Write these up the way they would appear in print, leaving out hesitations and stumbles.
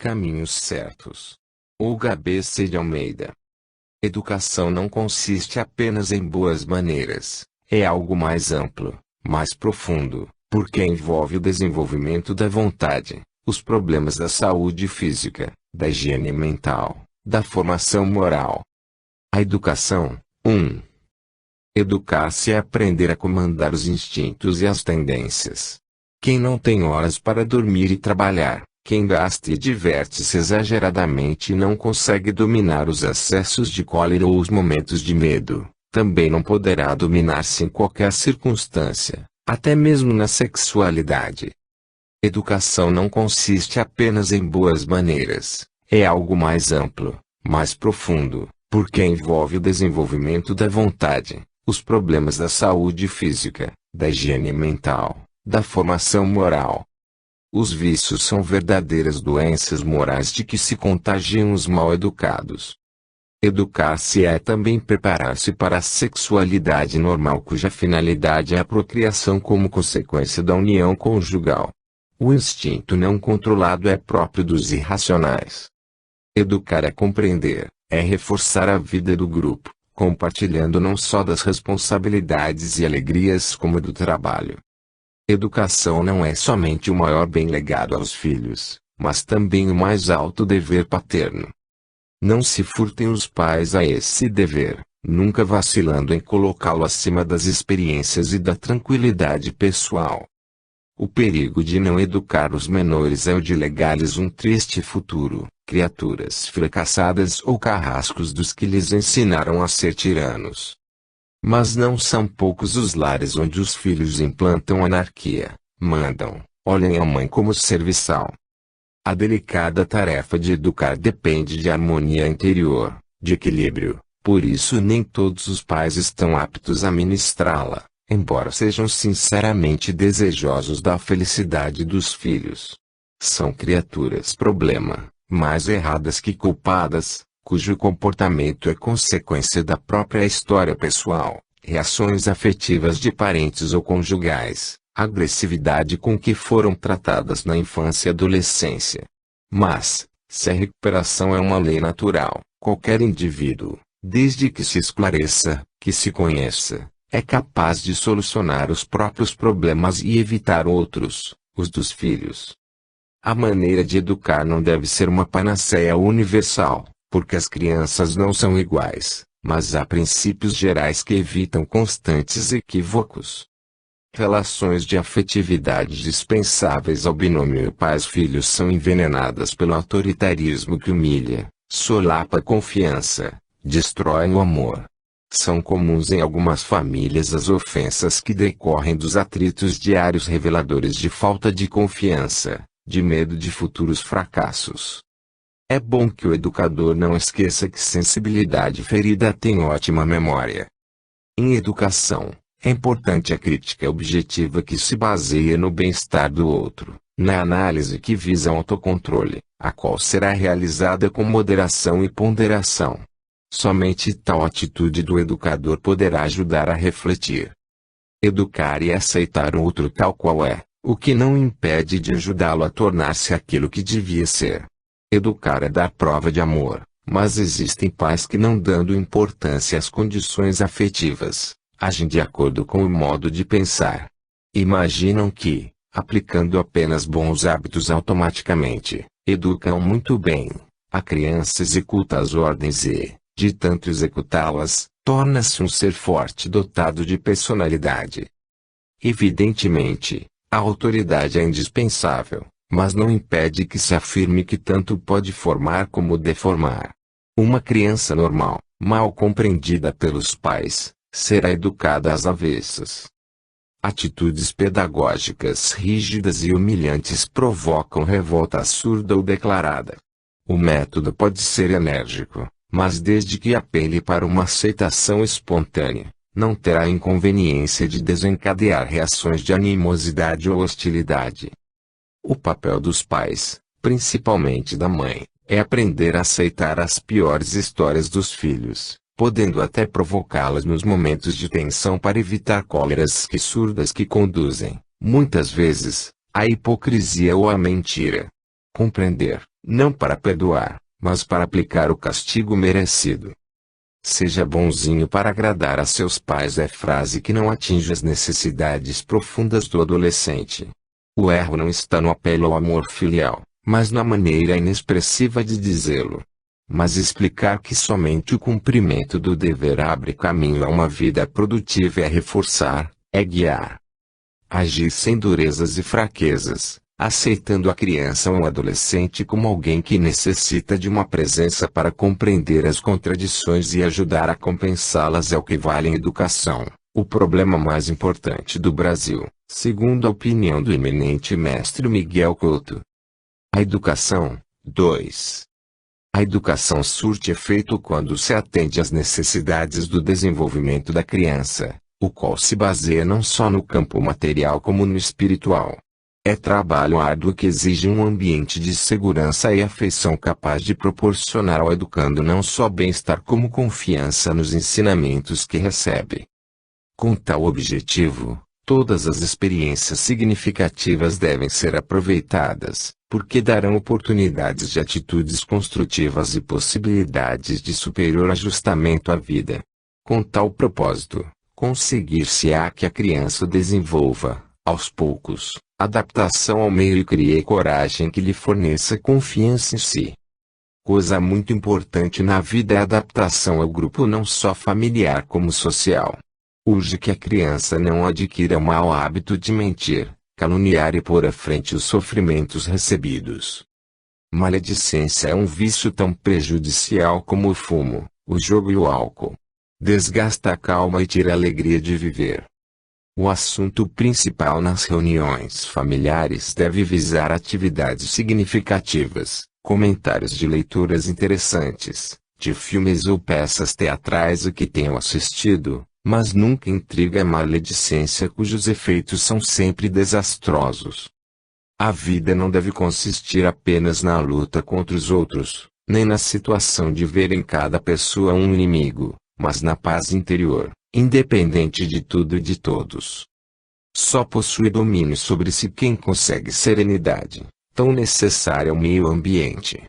Caminhos certos. Olga B.C. de Almeida. Educação não consiste apenas em boas maneiras, é algo mais amplo, mais profundo, porque envolve o desenvolvimento da vontade, os problemas da saúde física, da higiene mental, da formação moral. A educação. 1. Educar-se é aprender a comandar os instintos e as tendências. Quem não tem horas para dormir e trabalhar, quem gasta e diverte-se exageradamente e não consegue dominar os acessos de cólera ou os momentos de medo, também não poderá dominar-se em qualquer circunstância, até mesmo na sexualidade. Educação não consiste apenas em boas maneiras, é algo mais amplo, mais profundo, porque envolve o desenvolvimento da vontade, os problemas da saúde física, da higiene mental, da formação moral. Os vícios são verdadeiras doenças morais de que se contagiam os mal-educados. Educar-se é também preparar-se para a sexualidade normal cuja finalidade é a procriação como consequência da união conjugal. O instinto não controlado é próprio dos irracionais. Educar é compreender, é reforçar a vida do grupo, compartilhando não só das responsabilidades e alegrias como do trabalho. Educação não é somente o maior bem legado aos filhos, mas também o mais alto dever paterno. Não se furtem os pais a esse dever, nunca vacilando em colocá-lo acima das experiências e da tranquilidade pessoal. O perigo de não educar os menores é o de legar-lhes um triste futuro, criaturas fracassadas ou carrascos dos que lhes ensinaram a ser tiranos. Mas não são poucos os lares onde os filhos implantam anarquia, mandam, olhem a mãe como serviçal. A delicada tarefa de educar depende de harmonia interior, de equilíbrio, por isso nem todos os pais estão aptos a ministrá-la, embora sejam sinceramente desejosos da felicidade dos filhos. São criaturas problema, mais erradas que culpadas, cujo comportamento é consequência da própria história pessoal, reações afetivas de parentes ou conjugais, agressividade com que foram tratadas na infância e adolescência. Mas, se a recuperação é uma lei natural, qualquer indivíduo, desde que se esclareça, que se conheça, é capaz de solucionar os próprios problemas e evitar outros, os dos filhos. A maneira de educar não deve ser uma panaceia universal, porque as crianças não são iguais, mas há princípios gerais que evitam constantes equívocos. Relações de afetividade dispensáveis ao binômio pais-filhos são envenenadas pelo autoritarismo que humilha, solapa a confiança, destrói o amor. São comuns em algumas famílias as ofensas que decorrem dos atritos diários reveladores de falta de confiança, de medo de futuros fracassos. É bom que o educador não esqueça que sensibilidade ferida tem ótima memória. Em educação, é importante a crítica objetiva que se baseia no bem-estar do outro, na análise que visa o autocontrole, a qual será realizada com moderação e ponderação. Somente tal atitude do educador poderá ajudar a refletir. Educar e aceitar o outro tal qual é, o que não impede de ajudá-lo a tornar-se aquilo que devia ser. Educar é dar prova de amor, mas existem pais que não dando importância às condições afetivas, agem de acordo com o modo de pensar. Imaginam que, aplicando apenas bons hábitos automaticamente, educam muito bem. A criança executa as ordens e, de tanto executá-las, torna-se um ser forte dotado de personalidade. Evidentemente, a autoridade é indispensável, mas não impede que se afirme que tanto pode formar como deformar. Uma criança normal, mal compreendida pelos pais, será educada às avessas. Atitudes pedagógicas rígidas e humilhantes provocam revolta surda ou declarada. O método pode ser enérgico, mas desde que apele para uma aceitação espontânea, não terá inconveniência de desencadear reações de animosidade ou hostilidade. O papel dos pais, principalmente da mãe, é aprender a aceitar as piores histórias dos filhos, podendo até provocá-las nos momentos de tensão para evitar cóleras surdas que conduzem, muitas vezes, à hipocrisia ou à mentira. Compreender, não para perdoar, mas para aplicar o castigo merecido. Seja bonzinho para agradar a seus pais é frase que não atinge as necessidades profundas do adolescente. O erro não está no apelo ao amor filial, mas na maneira inexpressiva de dizê-lo. Mas explicar que somente o cumprimento do dever abre caminho a uma vida produtiva é reforçar, é guiar. Agir sem durezas e fraquezas, aceitando a criança ou o adolescente como alguém que necessita de uma presença para compreender as contradições e ajudar a compensá-las é o que vale em educação, o problema mais importante do Brasil, segundo a opinião do eminente mestre Miguel Couto. A educação. 2. A educação surte efeito quando se atende às necessidades do desenvolvimento da criança, o qual se baseia não só no campo material como no espiritual. É trabalho árduo que exige um ambiente de segurança e afeição capaz de proporcionar ao educando não só bem-estar como confiança nos ensinamentos que recebe. Com tal objetivo, todas as experiências significativas devem ser aproveitadas, porque darão oportunidades de atitudes construtivas e possibilidades de superior ajustamento à vida. Com tal propósito, conseguir-se-á que a criança desenvolva, aos poucos, adaptação ao meio e crie coragem que lhe forneça confiança em si. Coisa muito importante na vida é a adaptação ao grupo não só familiar como social. Urge que a criança não adquira o mau hábito de mentir, caluniar e pôr à frente os sofrimentos recebidos. Maledicência é um vício tão prejudicial como o fumo, o jogo e o álcool. Desgasta a calma e tira a alegria de viver. O assunto principal nas reuniões familiares deve visar atividades significativas, comentários de leituras interessantes, de filmes ou peças teatrais a que tenham assistido, mas nunca intriga e maledicência cujos efeitos são sempre desastrosos. A vida não deve consistir apenas na luta contra os outros, nem na situação de ver em cada pessoa um inimigo, mas na paz interior, independente de tudo e de todos. Só possui domínio sobre si quem consegue serenidade, tão necessária ao meio ambiente.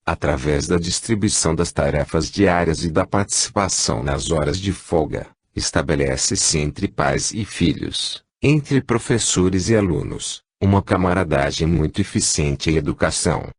Através da distribuição das tarefas diárias e da participação nas horas de folga, estabelece-se entre pais e filhos, entre professores e alunos, uma camaradagem muito eficiente em educação.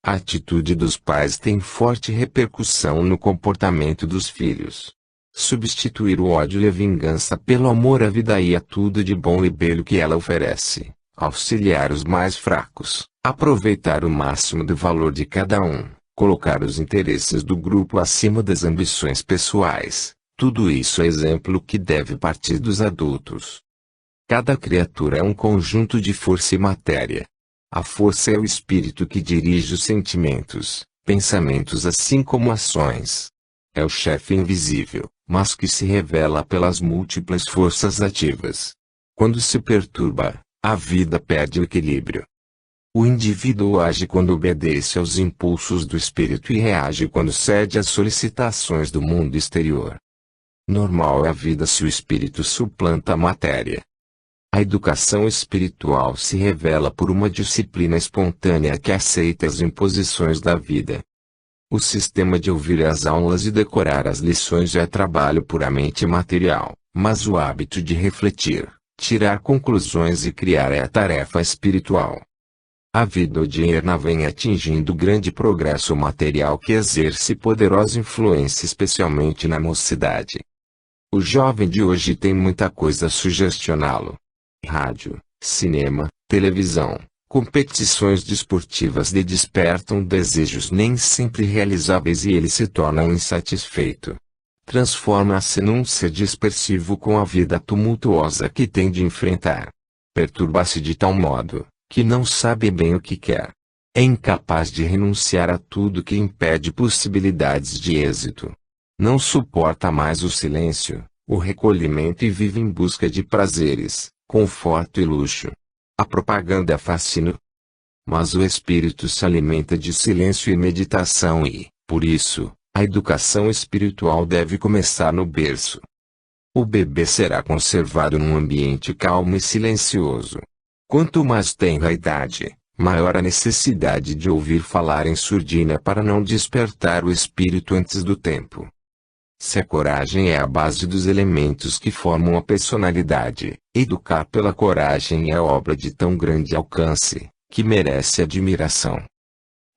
A atitude dos pais tem forte repercussão no comportamento dos filhos. Substituir o ódio e a vingança pelo amor à vida e a tudo de bom e belo que ela oferece, auxiliar os mais fracos, aproveitar o máximo do valor de cada um, colocar os interesses do grupo acima das ambições pessoais, tudo isso é exemplo que deve partir dos adultos. Cada criatura é um conjunto de força e matéria. A força é o espírito que dirige os sentimentos, pensamentos assim como ações. É o chefe invisível, mas que se revela pelas múltiplas forças ativas. Quando se perturba, a vida perde o equilíbrio. O indivíduo age quando obedece aos impulsos do espírito e reage quando cede às solicitações do mundo exterior. Normal é a vida se o espírito suplanta a matéria. A educação espiritual se revela por uma disciplina espontânea que aceita as imposições da vida. O sistema de ouvir as aulas e decorar as lições é trabalho puramente material, mas o hábito de refletir, tirar conclusões e criar é a tarefa espiritual. A vida odierna vem atingindo grande progresso material que exerce poderosa influência especialmente na mocidade. O jovem de hoje tem muita coisa a sugestioná-lo. Rádio, cinema, televisão, competições desportivas lhe despertam desejos nem sempre realizáveis e ele se torna um insatisfeito. Transforma-se num ser dispersivo com a vida tumultuosa que tem de enfrentar. Perturba-se de tal modo, que não sabe bem o que quer. É incapaz de renunciar a tudo que impede possibilidades de êxito. Não suporta mais o silêncio, o recolhimento e vive em busca de prazeres, conforto e luxo. A propaganda fascina. Mas o espírito se alimenta de silêncio e meditação e, por isso, a educação espiritual deve começar no berço. O bebê será conservado num ambiente calmo e silencioso. Quanto mais tenra a idade, maior a necessidade de ouvir falar em surdina para não despertar o espírito antes do tempo. Se a coragem é a base dos elementos que formam a personalidade, educar pela coragem é obra de tão grande alcance, que merece admiração.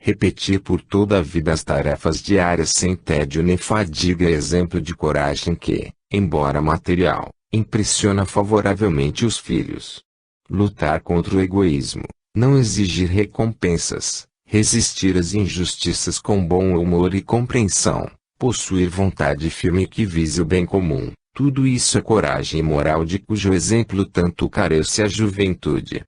Repetir por toda a vida as tarefas diárias sem tédio nem fadiga é exemplo de coragem que, embora material, impressiona favoravelmente os filhos. Lutar contra o egoísmo, não exigir recompensas, resistir às injustiças com bom humor e compreensão, possuir vontade firme que vise o bem comum, tudo isso é coragem moral de cujo exemplo tanto carece a juventude.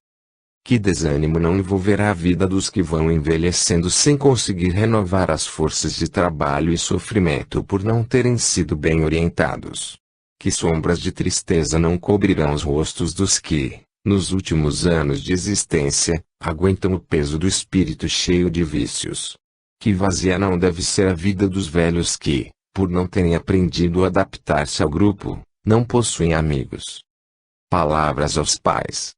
Que desânimo não envolverá a vida dos que vão envelhecendo sem conseguir renovar as forças de trabalho e sofrimento por não terem sido bem orientados. Que sombras de tristeza não cobrirão os rostos dos que, nos últimos anos de existência, aguentam o peso do espírito cheio de vícios. Que vazia não deve ser a vida dos velhos que, por não terem aprendido a adaptar-se ao grupo, não possuem amigos. Palavras aos pais.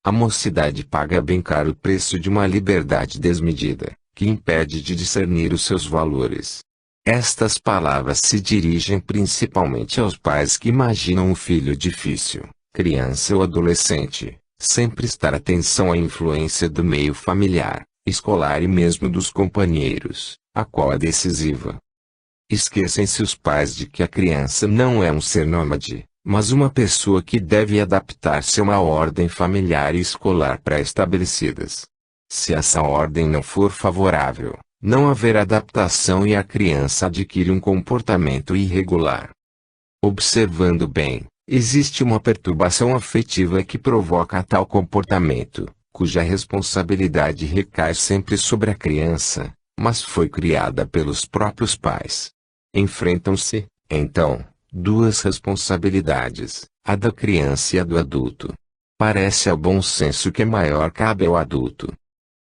A mocidade paga bem caro o preço de uma liberdade desmedida, que impede de discernir os seus valores. Estas palavras se dirigem principalmente aos pais que imaginam um filho difícil, criança ou adolescente, sem prestar atenção à influência do meio familiar, escolar e mesmo dos companheiros, a qual é decisiva. Esquecem-se os pais de que a criança não é um ser nômade, mas uma pessoa que deve adaptar-se a uma ordem familiar e escolar pré-estabelecidas. Se essa ordem não for favorável, não haverá adaptação e a criança adquire um comportamento irregular. Observando bem, existe uma perturbação afetiva que provoca tal comportamento, cuja responsabilidade recai sempre sobre a criança, mas foi criada pelos próprios pais. Enfrentam-se, então, duas responsabilidades, a da criança e a do adulto. Parece ao bom senso que a maior cabe ao adulto.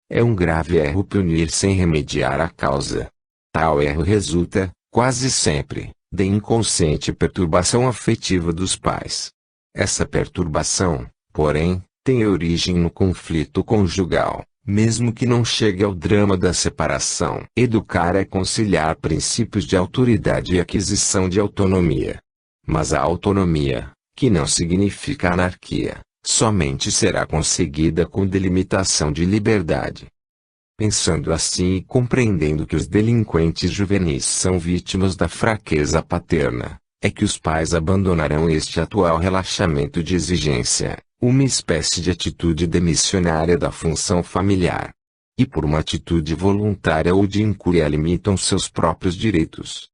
É um grave erro punir sem remediar a causa. Tal erro resulta, quase sempre, de inconsciente perturbação afetiva dos pais. Essa perturbação, porém, tem origem no conflito conjugal, mesmo que não chegue ao drama da separação. Educar é conciliar princípios de autoridade e aquisição de autonomia. Mas a autonomia, que não significa anarquia, somente será conseguida com delimitação de liberdade. Pensando assim e compreendendo que os delinquentes juvenis são vítimas da fraqueza paterna, é que os pais abandonarão este atual relaxamento de exigência, uma espécie de atitude demissionária da função familiar. E por uma atitude voluntária ou de incúria limitam seus próprios direitos.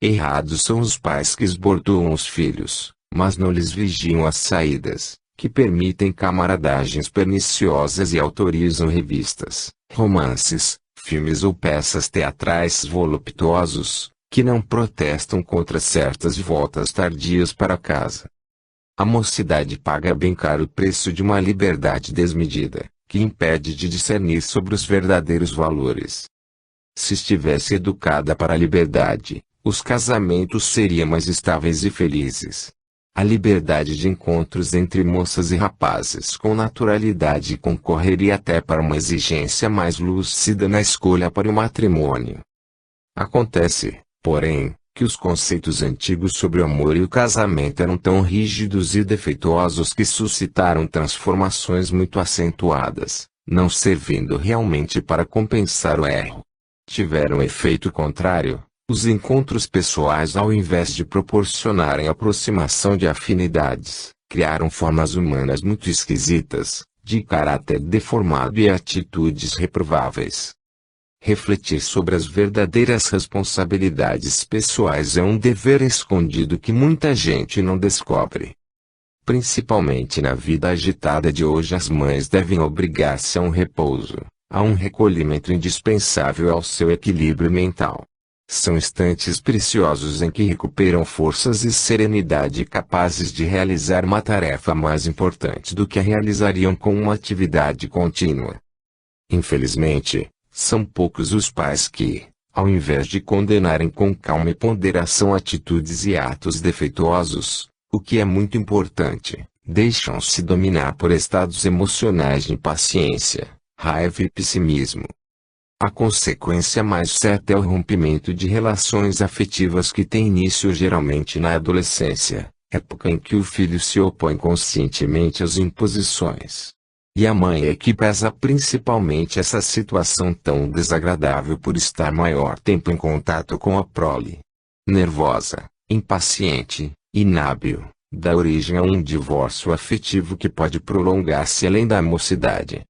Errados são os pais que esbordoam os filhos, mas não lhes vigiam as saídas, que permitem camaradagens perniciosas e autorizam revistas, romances, filmes ou peças teatrais voluptuosos, que não protestam contra certas voltas tardias para casa. A mocidade paga bem caro o preço de uma liberdade desmedida, que impede de discernir sobre os verdadeiros valores. Se estivesse educada para a liberdade, os casamentos seriam mais estáveis e felizes. A liberdade de encontros entre moças e rapazes com naturalidade concorreria até para uma exigência mais lúcida na escolha para o matrimônio. Acontece, porém, que os conceitos antigos sobre o amor e o casamento eram tão rígidos e defeituosos que suscitaram transformações muito acentuadas, não servindo realmente para compensar o erro. Tiveram efeito contrário. Os encontros pessoais, ao invés de proporcionarem aproximação de afinidades, criaram formas humanas muito esquisitas, de caráter deformado e atitudes reprováveis. Refletir sobre as verdadeiras responsabilidades pessoais é um dever escondido que muita gente não descobre. Principalmente na vida agitada de hoje, as mães devem obrigar-se a um repouso, a um recolhimento indispensável ao seu equilíbrio mental. São instantes preciosos em que recuperam forças e serenidade capazes de realizar uma tarefa mais importante do que a realizariam com uma atividade contínua. Infelizmente, são poucos os pais que, ao invés de condenarem com calma e ponderação atitudes e atos defeituosos, o que é muito importante, deixam-se dominar por estados emocionais de impaciência, raiva e pessimismo. A consequência mais certa é o rompimento de relações afetivas que tem início geralmente na adolescência, época em que o filho se opõe conscientemente às imposições. E a mãe é que pesa principalmente essa situação tão desagradável por estar maior tempo em contato com a prole. Nervosa, impaciente, inábil, dá origem a um divórcio afetivo que pode prolongar-se além da mocidade.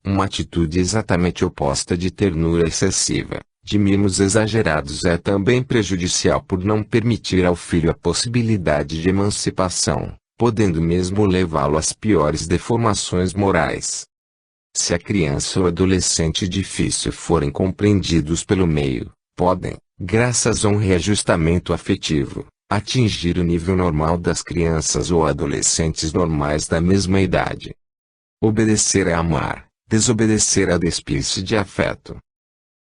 Uma atitude exatamente oposta de ternura excessiva, de mimos exagerados é também prejudicial por não permitir ao filho a possibilidade de emancipação, podendo mesmo levá-lo às piores deformações morais. Se a criança ou adolescente difícil forem compreendidos pelo meio, podem, graças a um reajustamento afetivo, atingir o nível normal das crianças ou adolescentes normais da mesma idade. Obedecer é amar, desobedecer é despir-se de afeto.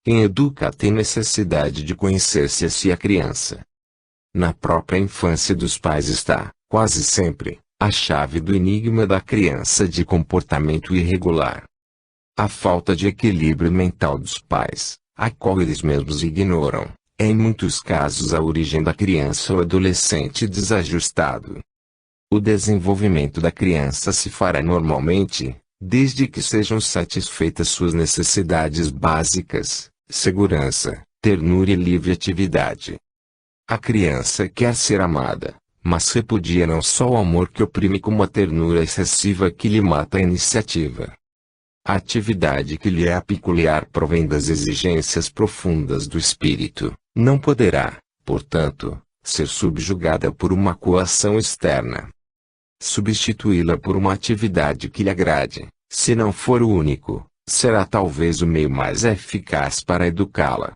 Quem educa tem necessidade de conhecer-se a si a criança. Na própria infância dos pais está, quase sempre, a chave do enigma da criança de comportamento irregular. A falta de equilíbrio mental dos pais, a qual eles mesmos ignoram, é em muitos casos a origem da criança ou adolescente desajustado. O desenvolvimento da criança se fará normalmente, desde que sejam satisfeitas suas necessidades básicas, segurança, ternura e livre atividade. A criança quer ser amada, mas repudia não só o amor que oprime como a ternura excessiva que lhe mata a iniciativa. A atividade que lhe é peculiar provém das exigências profundas do espírito, não poderá, portanto, ser subjugada por uma coação externa. Substituí-la por uma atividade que lhe agrade, se não for o único, será talvez o meio mais eficaz para educá-la.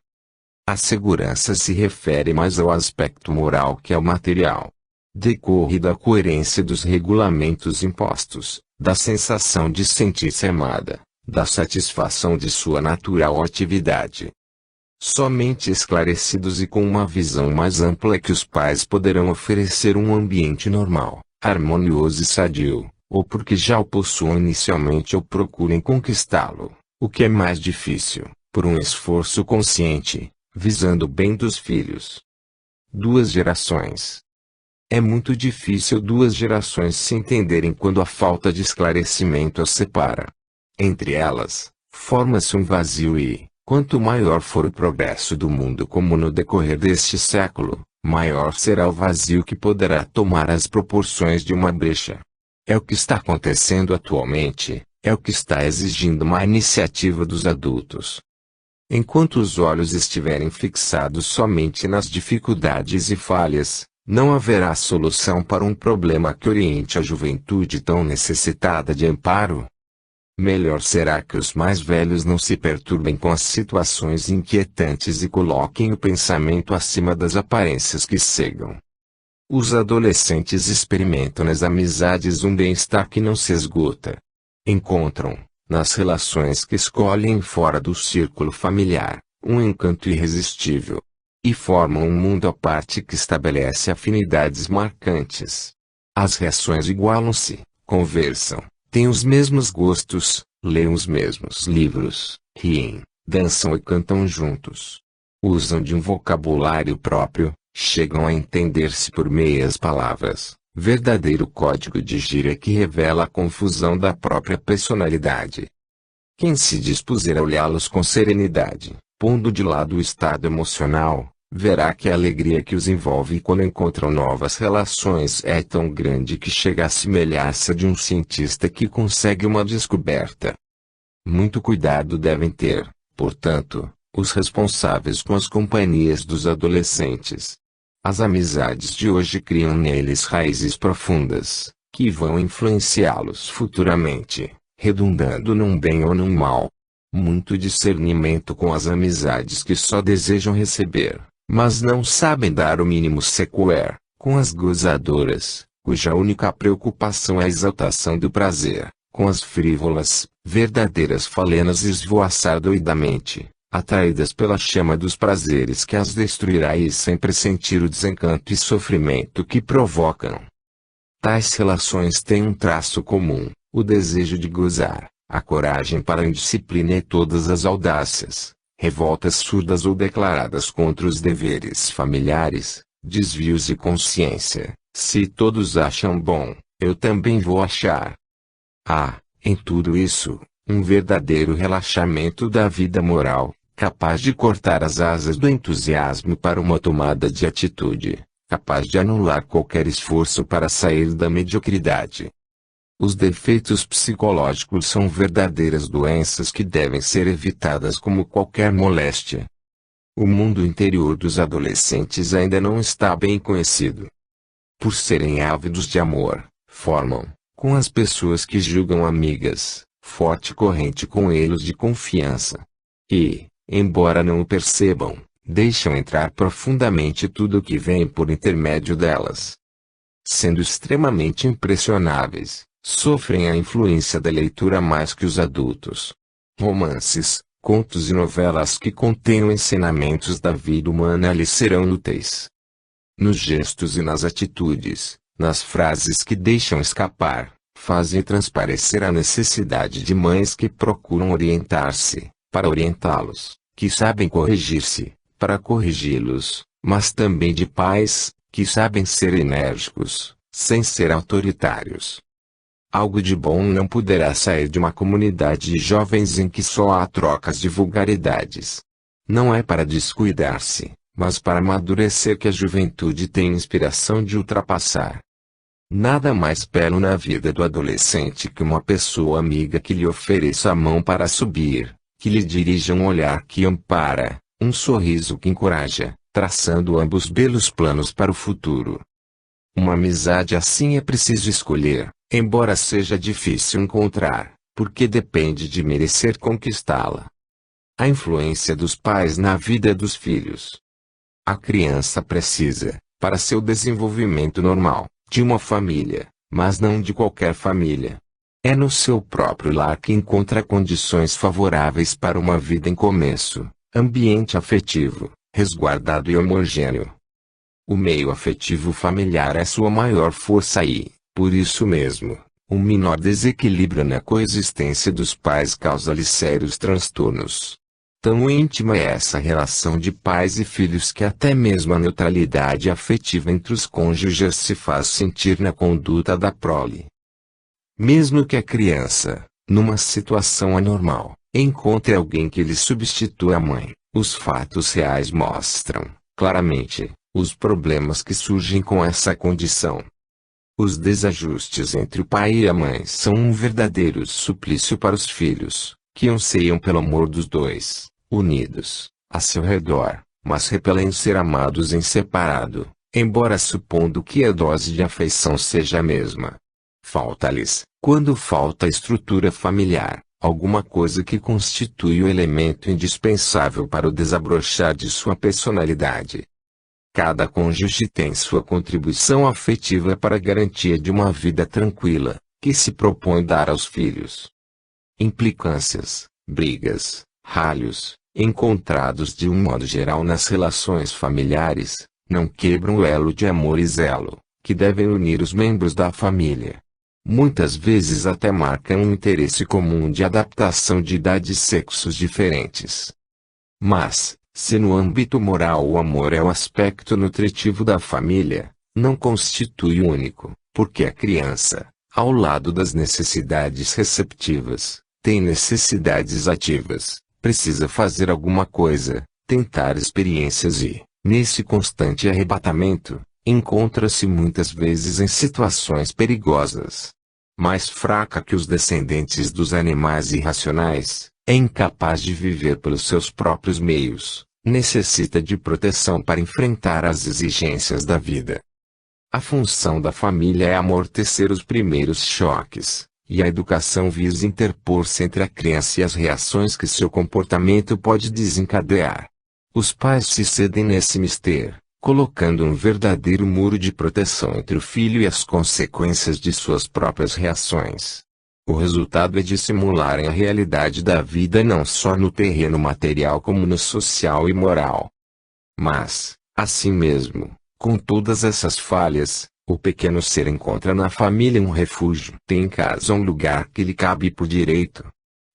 A segurança se refere mais ao aspecto moral que ao material. Decorre da coerência dos regulamentos impostos, da sensação de sentir-se amada, da satisfação de sua natural atividade. Somente esclarecidos e com uma visão mais ampla é que os pais poderão oferecer um ambiente normal, harmonioso e sadio, ou porque já o possuam inicialmente ou procurem conquistá-lo, o que é mais difícil, por um esforço consciente, visando o bem dos filhos. 2 gerações. É muito difícil 2 gerações se entenderem quando a falta de esclarecimento as separa. Entre elas, forma-se um vazio e, quanto maior for o progresso do mundo como no decorrer deste século, maior será o vazio que poderá tomar as proporções de uma brecha. É o que está acontecendo atualmente, é o que está exigindo uma iniciativa dos adultos. Enquanto os olhos estiverem fixados somente nas dificuldades e falhas, não haverá solução para um problema que oriente a juventude tão necessitada de amparo. Melhor será que os mais velhos não se perturbem com as situações inquietantes e coloquem o pensamento acima das aparências que cegam. Os adolescentes experimentam nas amizades um bem-estar que não se esgota. Encontram, nas relações que escolhem fora do círculo familiar, um encanto irresistível. E formam um mundo à parte que estabelece afinidades marcantes. As reações igualam-se, conversam, têm os mesmos gostos, leem os mesmos livros, riem, dançam e cantam juntos. Usam de um vocabulário próprio, chegam a entender-se por meias palavras, verdadeiro código de gíria que revela a confusão da própria personalidade. Quem se dispuser a olhá-los com serenidade, pondo de lado o estado emocional, verá que a alegria que os envolve quando encontram novas relações é tão grande que chega a assemelhar-se a de um cientista que consegue uma descoberta. Muito cuidado devem ter, portanto, os responsáveis com as companhias dos adolescentes. As amizades de hoje criam neles raízes profundas, que vão influenciá-los futuramente, redundando num bem ou num mal. Muito discernimento com as amizades que só desejam receber, mas não sabem dar o mínimo sequer, com as gozadoras, cuja única preocupação é a exaltação do prazer, com as frívolas, verdadeiras falenas esvoaçar doidamente, atraídas pela chama dos prazeres que as destruirá e sem pressentir o desencanto e sofrimento que provocam. Tais relações têm um traço comum, o desejo de gozar, a coragem para a indisciplina e todas as audácias, revoltas surdas ou declaradas contra os deveres familiares, desvios de consciência. Se todos acham bom, eu também vou achar. Há, em tudo isso, um verdadeiro relaxamento da vida moral, capaz de cortar as asas do entusiasmo para uma tomada de atitude, capaz de anular qualquer esforço para sair da mediocridade. Os defeitos psicológicos são verdadeiras doenças que devem ser evitadas como qualquer moléstia. O mundo interior dos adolescentes ainda não está bem conhecido. Por serem ávidos de amor, formam, com as pessoas que julgam amigas, forte corrente com eles de confiança. E, embora não o percebam, deixam entrar profundamente tudo o que vem por intermédio delas. Sendo extremamente impressionáveis, sofrem a influência da leitura mais que os adultos. Romances, contos e novelas que contenham ensinamentos da vida humana lhes serão úteis. Nos gestos e nas atitudes, nas frases que deixam escapar, fazem transparecer a necessidade de mães que procuram orientar-se, para orientá-los, que sabem corrigir-se, para corrigi-los, mas também de pais, que sabem ser enérgicos, sem ser autoritários. Algo de bom não poderá sair de uma comunidade de jovens em que só há trocas de vulgaridades. Não é para descuidar-se, mas para amadurecer que a juventude tem inspiração de ultrapassar. Nada mais belo na vida do adolescente que uma pessoa amiga que lhe ofereça a mão para subir, que lhe dirija um olhar que ampara, um sorriso que encoraja, traçando ambos belos planos para o futuro. Uma amizade assim é preciso escolher, embora seja difícil encontrar, porque depende de merecer conquistá-la. A influência dos pais na vida dos filhos. A criança precisa, para seu desenvolvimento normal, de uma família, mas não de qualquer família. É no seu próprio lar que encontra condições favoráveis para uma vida em começo, ambiente afetivo, resguardado e homogêneo. O meio afetivo familiar é sua maior força e, por isso mesmo, um menor desequilíbrio na coexistência dos pais causa-lhe sérios transtornos. Tão íntima é essa relação de pais e filhos que até mesmo a neutralidade afetiva entre os cônjuges se faz sentir na conduta da prole. Mesmo que a criança, numa situação anormal, encontre alguém que lhe substitua a mãe, os fatos reais mostram, claramente, os problemas que surgem com essa condição. Os desajustes entre o pai e a mãe são um verdadeiro suplício para os filhos, que anseiam pelo amor dos dois, unidos, a seu redor, mas repelem ser amados em separado, embora supondo que a dose de afeição seja a mesma. Falta-lhes, quando falta a estrutura familiar, alguma coisa que constitui o elemento indispensável para o desabrochar de sua personalidade. Cada cônjuge tem sua contribuição afetiva para a garantia de uma vida tranquila, que se propõe dar aos filhos. Implicâncias, brigas, ralhos, encontrados de um modo geral nas relações familiares, não quebram o elo de amor e zelo, que devem unir os membros da família. Muitas vezes até marcam um interesse comum de adaptação de idades e sexos diferentes. Mas, se no âmbito moral o amor é o aspecto nutritivo da família, não constitui único, porque a criança, ao lado das necessidades receptivas, tem necessidades ativas, precisa fazer alguma coisa, tentar experiências e, nesse constante arrebatamento, encontra-se muitas vezes em situações perigosas. Mais fraca que os descendentes dos animais irracionais, é incapaz de viver pelos seus próprios meios, necessita de proteção para enfrentar as exigências da vida. A função da família é amortecer os primeiros choques, e a educação visa interpor-se entre a criança e as reações que seu comportamento pode desencadear. Os pais se cedem nesse mister, colocando um verdadeiro muro de proteção entre o filho e as consequências de suas próprias reações. O resultado é dissimularem a realidade da vida não só no terreno material como no social e moral. Mas, assim mesmo, com todas essas falhas, o pequeno ser encontra na família um refúgio. Tem em casa um lugar que lhe cabe por direito,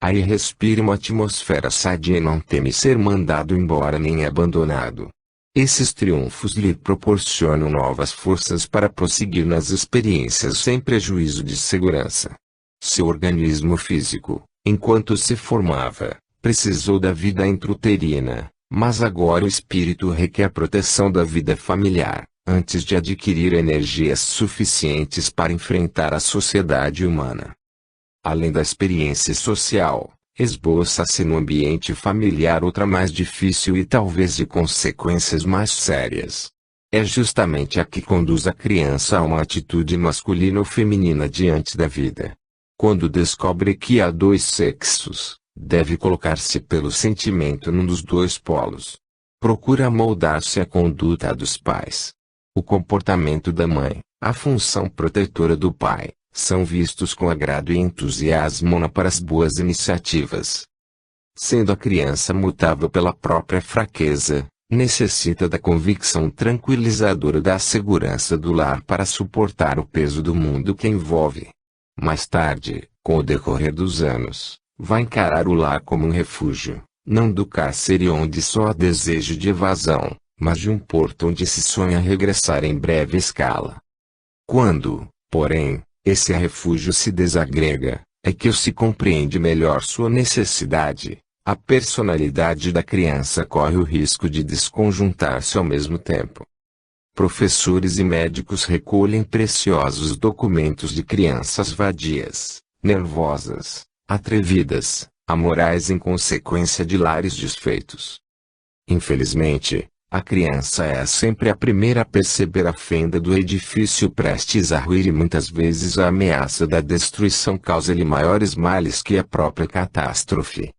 Aí respire uma atmosfera sadia e não teme ser mandado embora nem abandonado. Esses triunfos lhe proporcionam novas forças para prosseguir nas experiências sem prejuízo de segurança. Seu organismo físico, enquanto se formava, precisou da vida intrauterina, mas agora o espírito requer proteção da vida familiar, antes de adquirir energias suficientes para enfrentar a sociedade humana. Além da experiência social, esboça-se no ambiente familiar outra mais difícil e talvez de consequências mais sérias. É justamente a que conduz a criança a uma atitude masculina ou feminina diante da vida. Quando descobre que há dois sexos, deve colocar-se pelo sentimento num dos dois polos. Procura moldar-se à conduta dos pais. O comportamento da mãe, a função protetora do pai, são vistos com agrado e entusiasmo para as boas iniciativas. Sendo a criança mutável pela própria fraqueza, necessita da convicção tranquilizadora da segurança do lar para suportar o peso do mundo que envolve. Mais tarde, com o decorrer dos anos, vai encarar o lar como um refúgio, não do cárcere onde só há desejo de evasão, mas de um porto onde se sonha regressar em breve escala. Quando, porém, esse refúgio se desagrega, é que se compreende melhor sua necessidade. A personalidade da criança corre o risco de desconjuntar-se ao mesmo tempo. Professores e médicos recolhem preciosos documentos de crianças vadias, nervosas, atrevidas, amorais em consequência de lares desfeitos. Infelizmente, a criança é sempre a primeira a perceber a fenda do edifício prestes a ruir e muitas vezes a ameaça da destruição causa-lhe maiores males que a própria catástrofe.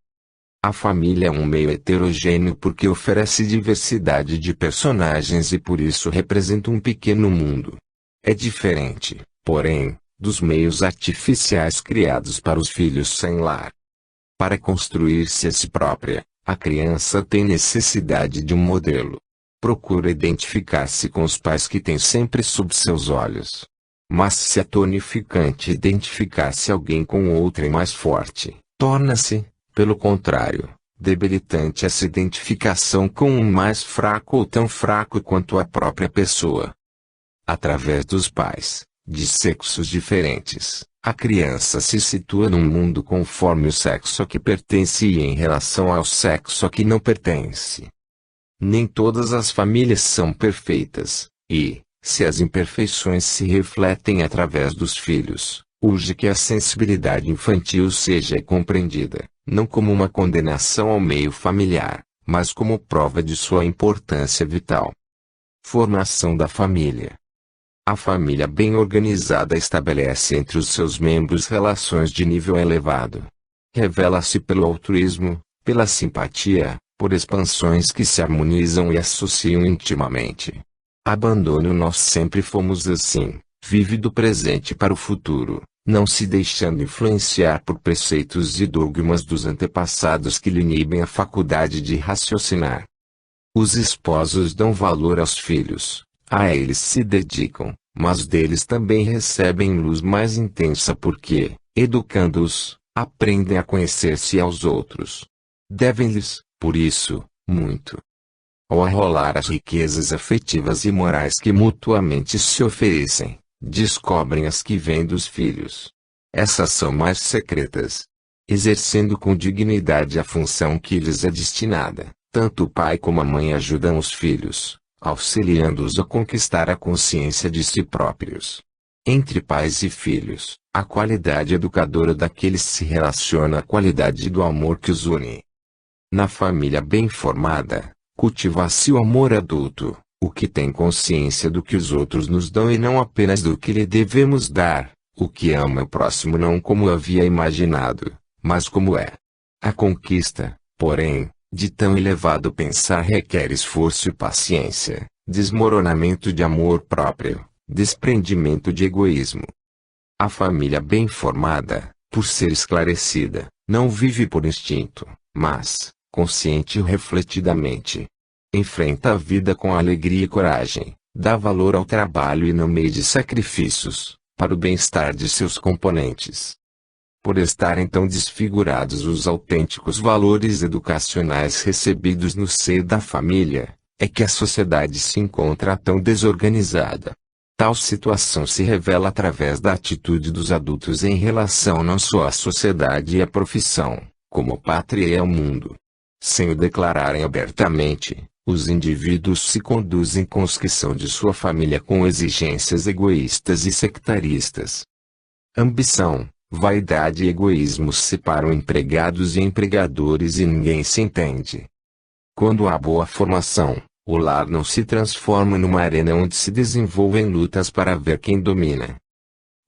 A família é um meio heterogêneo porque oferece diversidade de personagens e por isso representa um pequeno mundo. É diferente, porém, dos meios artificiais criados para os filhos sem lar. Para construir-se a si própria, a criança tem necessidade de um modelo. Procura identificar-se com os pais que tem sempre sob seus olhos. Mas se é tonificante identificar-se alguém com outrem mais forte, torna-se, pelo contrário, debilitante essa identificação com um mais fraco ou tão fraco quanto a própria pessoa. Através dos pais, de sexos diferentes, a criança se situa num mundo conforme o sexo a que pertence e em relação ao sexo a que não pertence. Nem todas as famílias são perfeitas, e, se as imperfeições se refletem através dos filhos, urge que a sensibilidade infantil seja compreendida, não como uma condenação ao meio familiar, mas como prova de sua importância vital. Formação da família. A família bem organizada estabelece entre os seus membros relações de nível elevado. Revela-se pelo altruísmo, pela simpatia, por expansões que se harmonizam e associam intimamente. Abandono. Nós sempre fomos assim, vive do presente para o futuro, não se deixando influenciar por preceitos e dogmas dos antepassados que lhe inibem a faculdade de raciocinar. Os esposos dão valor aos filhos, a eles se dedicam, mas deles também recebem luz mais intensa porque, educando-os, aprendem a conhecer-se aos outros. Devem-lhes, por isso, muito. Ao arrolar as riquezas afetivas e morais que mutuamente se oferecem, descobrem as que vêm dos filhos. Essas são mais secretas. Exercendo com dignidade a função que lhes é destinada, tanto o pai como a mãe ajudam os filhos, auxiliando-os a conquistar a consciência de si próprios. Entre pais e filhos, a qualidade educadora daqueles se relaciona à qualidade do amor que os une. Na família bem formada, cultiva-se o amor adulto, o que tem consciência do que os outros nos dão e não apenas do que lhe devemos dar, o que ama o próximo não como havia imaginado, mas como é. A conquista, porém, de tão elevado pensar requer esforço e paciência, desmoronamento de amor próprio, desprendimento de egoísmo. A família bem formada, por ser esclarecida, não vive por instinto, mas, consciente e refletidamente, enfrenta a vida com alegria e coragem, dá valor ao trabalho e não mede sacrifícios, para o bem-estar de seus componentes. Por estarem tão desfigurados os autênticos valores educacionais recebidos no seio da família, é que a sociedade se encontra tão desorganizada. Tal situação se revela através da atitude dos adultos em relação não só à sociedade e à profissão, como à pátria e ao mundo. Sem o declararem abertamente, os indivíduos se conduzem com os que são de sua família com exigências egoístas e sectaristas. Ambição, vaidade e egoísmo separam empregados e empregadores e ninguém se entende. Quando há boa formação, o lar não se transforma numa arena onde se desenvolvem lutas para ver quem domina.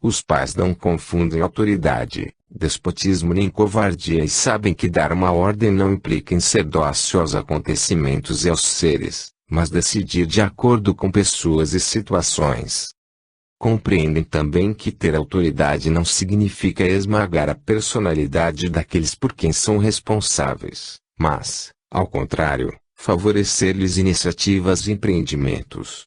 Os pais não confundem autoridade, despotismo nem covardia e sabem que dar uma ordem não implica em ser dócil aos acontecimentos e aos seres, mas decidir de acordo com pessoas e situações. Compreendem também que ter autoridade não significa esmagar a personalidade daqueles por quem são responsáveis, mas, ao contrário, favorecer-lhes iniciativas e empreendimentos.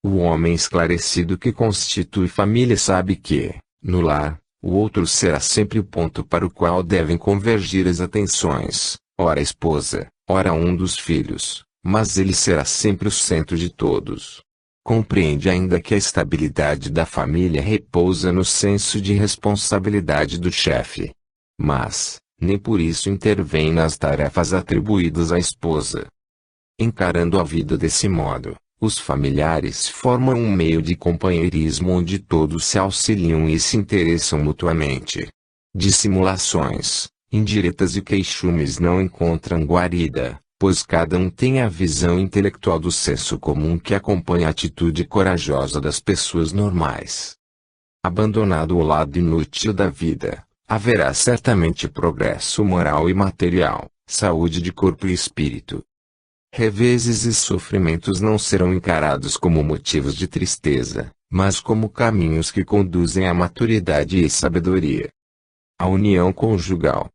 O homem esclarecido que constitui família sabe que, no lar, o outro será sempre o ponto para o qual devem convergir as atenções, ora a esposa, ora um dos filhos, mas ele será sempre o centro de todos. Compreende ainda que a estabilidade da família repousa no senso de responsabilidade do chefe. Mas, nem por isso intervém nas tarefas atribuídas à esposa. Encarando a vida desse modo, os familiares formam um meio de companheirismo onde todos se auxiliam e se interessam mutuamente. Dissimulações, indiretas e queixumes não encontram guarida, pois cada um tem a visão intelectual do senso comum que acompanha a atitude corajosa das pessoas normais. Abandonado o lado inútil da vida, haverá certamente progresso moral e material, saúde de corpo e espírito. Reveses e sofrimentos não serão encarados como motivos de tristeza, mas como caminhos que conduzem à maturidade e sabedoria. A união conjugal.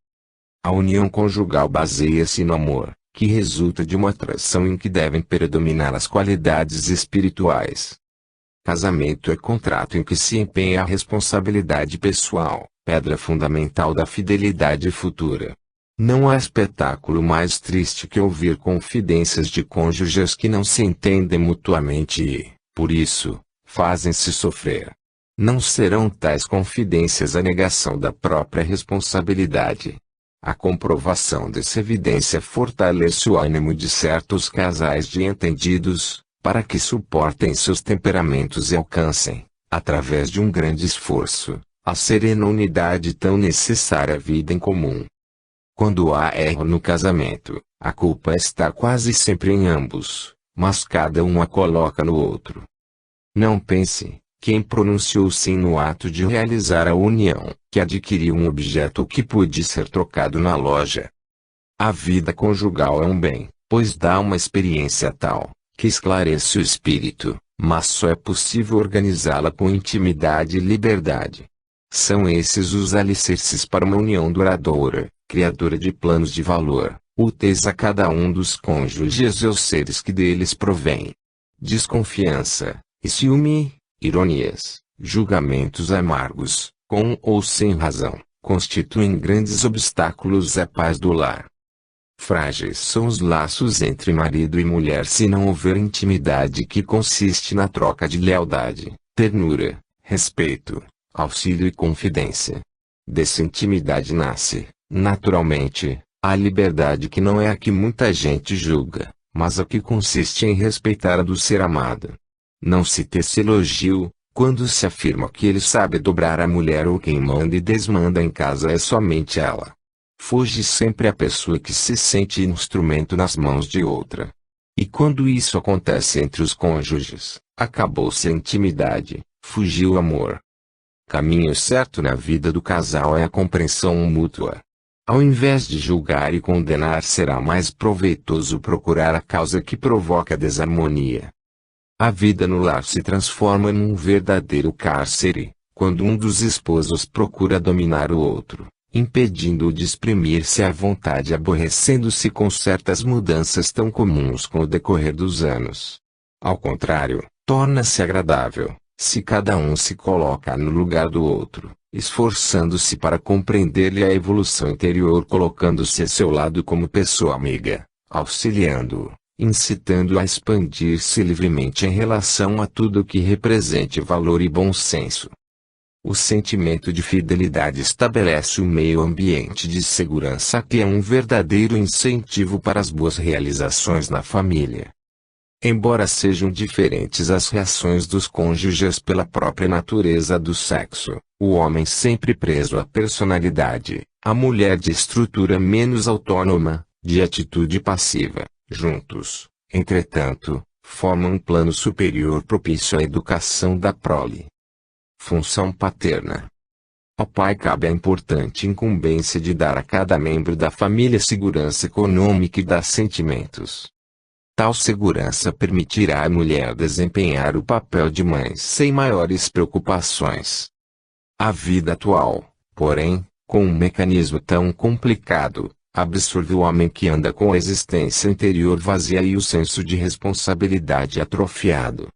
A união conjugal baseia-se no amor, que resulta de uma atração em que devem predominar as qualidades espirituais. Casamento é contrato em que se empenha a responsabilidade pessoal, pedra fundamental da fidelidade futura. Não há espetáculo mais triste que ouvir confidências de cônjuges que não se entendem mutuamente e, por isso, fazem-se sofrer. Não serão tais confidências a negação da própria responsabilidade. A comprovação dessa evidência fortalece o ânimo de certos casais de entendidos, para que suportem seus temperamentos e alcancem, através de um grande esforço, a serena unidade tão necessária à vida em comum. Quando há erro no casamento, a culpa está quase sempre em ambos, mas cada um a coloca no outro. Não pense, quem pronunciou sim no ato de realizar a união, que adquiriu um objeto que pôde ser trocado na loja. A vida conjugal é um bem, pois dá uma experiência tal, que esclarece o espírito, mas só é possível organizá-la com intimidade e liberdade. São esses os alicerces para uma união duradoura, criadora de planos de valor, úteis a cada um dos cônjuges e aos seres que deles provêm. Desconfiança, e ciúme, ironias, julgamentos amargos, com ou sem razão, constituem grandes obstáculos à paz do lar. Frágeis são os laços entre marido e mulher se não houver intimidade que consiste na troca de lealdade, ternura, respeito, auxílio e confidência. Dessa intimidade nasce, naturalmente, a liberdade que não é a que muita gente julga, mas a que consiste em respeitar a do ser amado. Não se tece elogio, quando se afirma que ele sabe dobrar a mulher ou quem manda e desmanda em casa é somente ela. Foge sempre a pessoa que se sente instrumento nas mãos de outra. E quando isso acontece entre os cônjuges, acabou-se a intimidade, fugiu o amor. Caminho certo na vida do casal é a compreensão mútua. Ao invés de julgar e condenar, será mais proveitoso procurar a causa que provoca a desarmonia. A vida no lar se transforma num verdadeiro cárcere, quando um dos esposos procura dominar o outro, impedindo-o de exprimir-se à vontade e aborrecendo-se com certas mudanças tão comuns com o decorrer dos anos. Ao contrário, torna-se agradável, se cada um se coloca no lugar do outro, esforçando-se para compreender-lhe a evolução interior, colocando-se a seu lado como pessoa amiga, auxiliando-o, incitando-o a expandir-se livremente em relação a tudo que represente valor e bom senso. O sentimento de fidelidade estabelece um meio ambiente de segurança que é um verdadeiro incentivo para as boas realizações na família. Embora sejam diferentes as reações dos cônjuges pela própria natureza do sexo, o homem sempre preso à personalidade, a mulher de estrutura menos autônoma, de atitude passiva, juntos, entretanto, formam um plano superior propício à educação da prole. Função paterna. Ao pai cabe a importante incumbência de dar a cada membro da família segurança econômica e dar sentimentos. Tal segurança permitirá à mulher desempenhar o papel de mãe sem maiores preocupações. A vida atual, porém, com um mecanismo tão complicado, absorve o homem que anda com a existência interior vazia e o senso de responsabilidade atrofiado.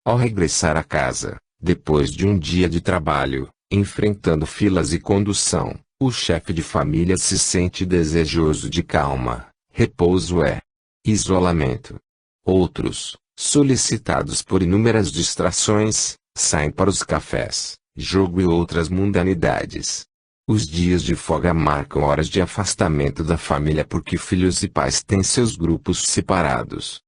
Ao regressar a casa, depois de um dia de trabalho, enfrentando filas e condução, o chefe de família se sente desejoso de calma, repouso e isolamento. Outros, solicitados por inúmeras distrações, saem para os cafés, jogo e outras mundanidades. Os dias de folga marcam horas de afastamento da família porque filhos e pais têm seus grupos separados.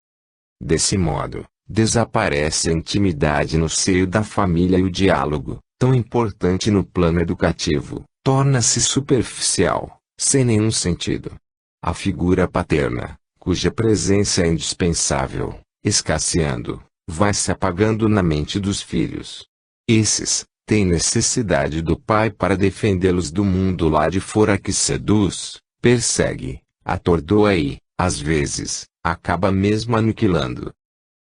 Desse modo, desaparece a intimidade no seio da família e o diálogo, tão importante no plano educativo, torna-se superficial, sem nenhum sentido. A figura paterna, cuja presença é indispensável, escasseando, vai se apagando na mente dos filhos. Esses têm necessidade do pai para defendê-los do mundo lá de fora que seduz, persegue, atordoa e, às vezes, acaba mesmo aniquilando.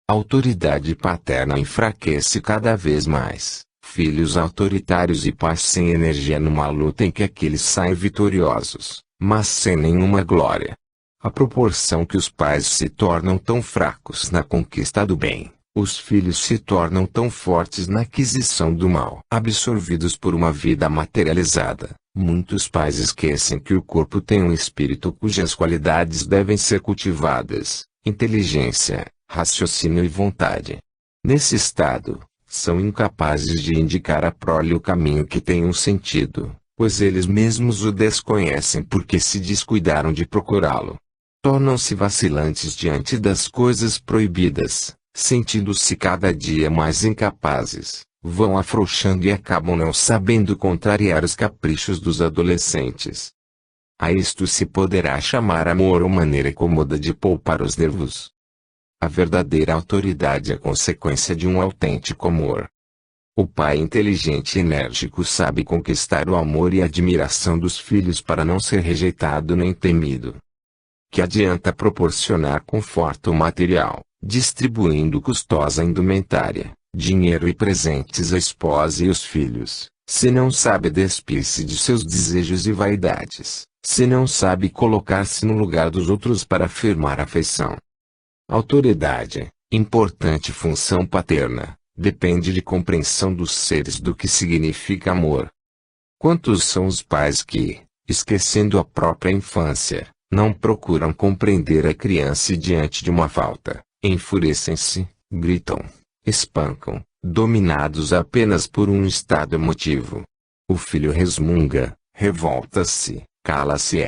A autoridade paterna enfraquece cada vez mais, filhos autoritários e pais sem energia numa luta em que aqueles saem vitoriosos, mas sem nenhuma glória. À proporção que os pais se tornam tão fracos na conquista do bem, os filhos se tornam tão fortes na aquisição do mal. Absorvidos por uma vida materializada, muitos pais esquecem que o corpo tem um espírito cujas qualidades devem ser cultivadas: inteligência, raciocínio e vontade. Nesse estado, são incapazes de indicar à prole o caminho que tem um sentido, pois eles mesmos o desconhecem porque se descuidaram de procurá-lo. Tornam-se vacilantes diante das coisas proibidas, sentindo-se cada dia mais incapazes, vão afrouxando e acabam não sabendo contrariar os caprichos dos adolescentes. A isto se poderá chamar amor ou maneira cômoda de poupar os nervos. A verdadeira autoridade é consequência de um autêntico amor. O pai inteligente e enérgico sabe conquistar o amor e a admiração dos filhos para não ser rejeitado nem temido. Que adianta proporcionar conforto material, distribuindo custosa indumentária, dinheiro e presentes à esposa e aos filhos, se não sabe despir-se de seus desejos e vaidades, se não sabe colocar-se no lugar dos outros para afirmar afeição? Autoridade, importante função paterna, depende de compreensão dos seres do que significa amor. Quantos são os pais que, esquecendo a própria infância, não procuram compreender a criança e diante de uma falta, enfurecem-se, gritam, espancam, dominados apenas por um estado emotivo. O filho resmunga, revolta-se, cala-se